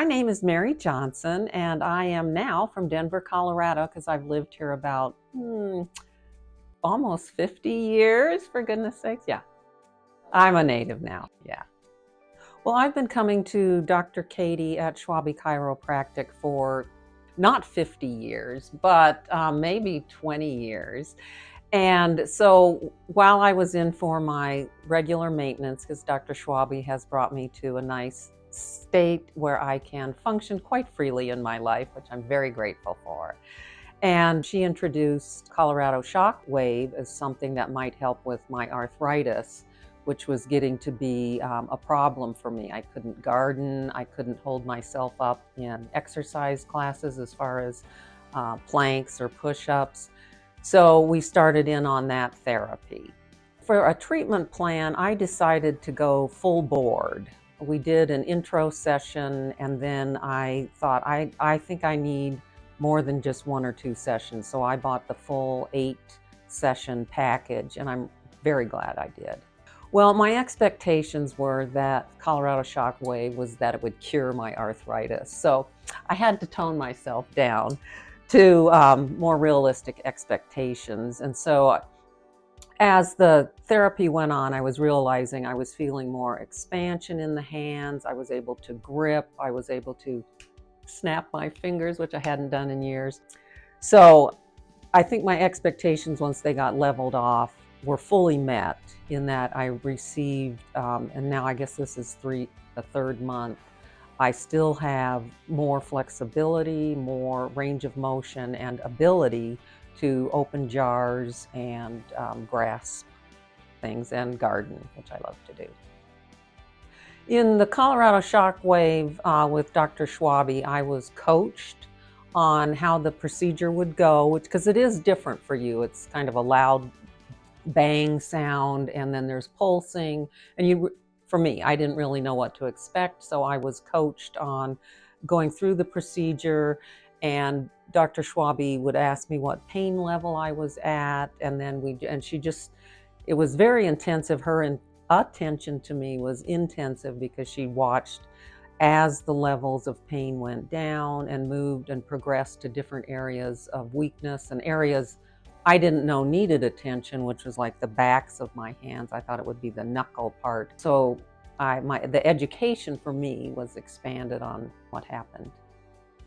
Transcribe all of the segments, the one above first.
My name is Mary Johnson, and I am now from Denver, Colorado, because I've lived here about almost 50 years, for goodness sakes. Yeah, I'm a native now. Yeah. Well, I've been coming to Dr. Katie at Schwabe Chiropractic for not 50 years, but maybe 20 years. And so while I was in for my regular maintenance, because Dr. Schwabe has brought me to a nice state where I can function quite freely in my life, which I'm very grateful for. And she introduced Colorado Shockwave as something that might help with my arthritis, which was getting to be a problem for me. I couldn't garden, I couldn't hold myself up in exercise classes as far as planks or push-ups. So we started in on that therapy. For a treatment plan, I decided to go full board. We did an intro session, and then I thought, I think I need more than just 1 or 2 sessions. So I bought the full 8-session package, and I'm very glad I did. Well, my expectations were that Colorado Shockwave was that it would cure my arthritis. So I had to tone myself down to more realistic expectations. And so as the therapy went on, I was realizing I was feeling more expansion in the hands. I was able to grip. I was able to snap my fingers, which I hadn't done in years. So I think my expectations, once they got leveled off, were fully met in that I received, and now I guess this is the 3rd month, I still have more flexibility, more range of motion, and ability to open jars and grasp things and garden, which I love to do. In the Colorado Shockwave with Dr. Schwabe, I was coached on how the procedure would go, because it is different for you. It's kind of a loud bang sound, and then there's pulsing, and for me, I didn't really know what to expect, so I was coached on going through the procedure, and Dr. Schwabe would ask me what pain level I was at, and then it was very intensive. Her attention to me was intensive because she watched as the levels of pain went down and moved and progressed to different areas of weakness and areas I didn't know needed attention, which was like the backs of my hands. I thought it would be the knuckle part. So the education for me was expanded on what happened.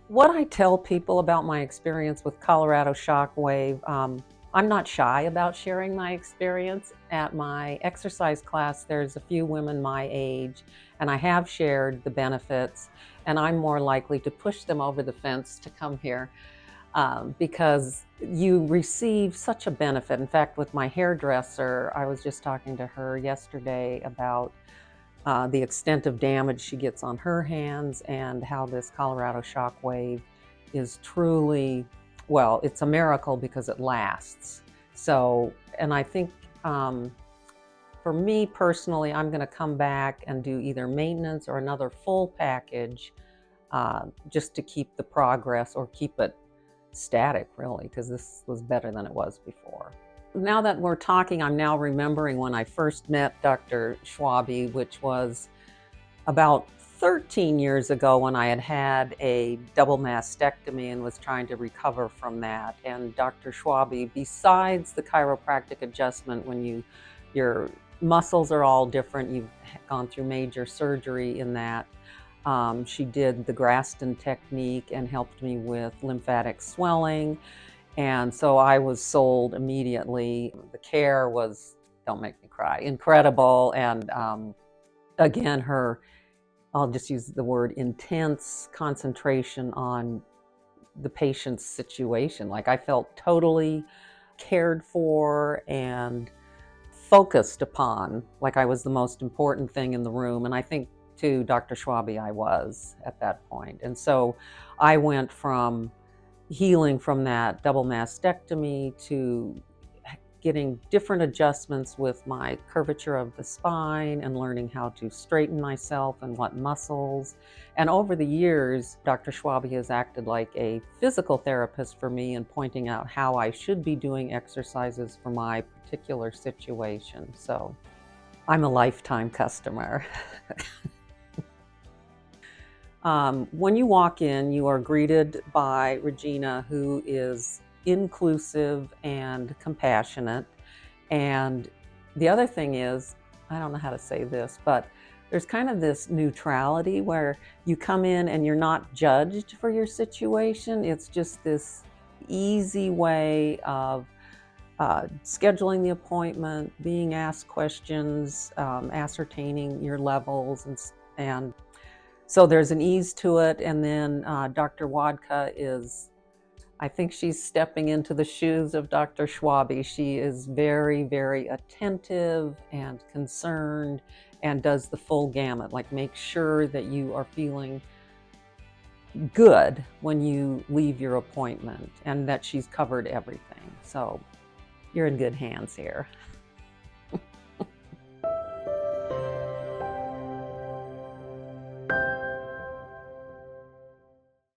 What I tell people about my experience with Colorado Shockwave, I'm not shy about sharing my experience. At my exercise class, there's a few women my age, and I have shared the benefits, and I'm more likely to push them over the fence to come here. Because you receive such a benefit. In fact, with my hairdresser, I was just talking to her yesterday about the extent of damage she gets on her hands, and how this Colorado Shockwave is truly, well, it's a miracle because it lasts. So, and I think for me personally, I'm going to come back and do either maintenance or another full package just to keep the progress, or keep it static, really, because this was better than it was before. Now that we're talking, I'm now remembering when I first met Dr. Schwabe, which was about 13 years ago, when I had a double mastectomy and was trying to recover from that. And Dr. Schwabe, besides the chiropractic adjustment, when your muscles are all different, you've gone through major surgery in that, she did the Graston technique and helped me with lymphatic swelling. And so I was sold immediately. The care was, don't make me cry, incredible. And again, I'll just use the word intense concentration on the patient's situation. Like, I felt totally cared for and focused upon, like I was the most important thing in the room. And I think to Dr. Schwabe, I was at that point. And so I went from healing from that double mastectomy to getting different adjustments with my curvature of the spine and learning how to straighten myself and what muscles. And over the years, Dr. Schwabe has acted like a physical therapist for me, and pointing out how I should be doing exercises for my particular situation. So I'm a lifetime customer. When you walk in, you are greeted by Regina, who is inclusive and compassionate. And the other thing is, I don't know how to say this, but there's kind of this neutrality where you come in and you're not judged for your situation. It's just this easy way of scheduling the appointment, being asked questions, ascertaining your levels, and so there's an ease to it. And then Dr. Wadka is, I think she's stepping into the shoes of Dr. Schwabe. She is very, very attentive and concerned and does the full gamut, like make sure that you are feeling good when you leave your appointment and that she's covered everything. So you're in good hands here.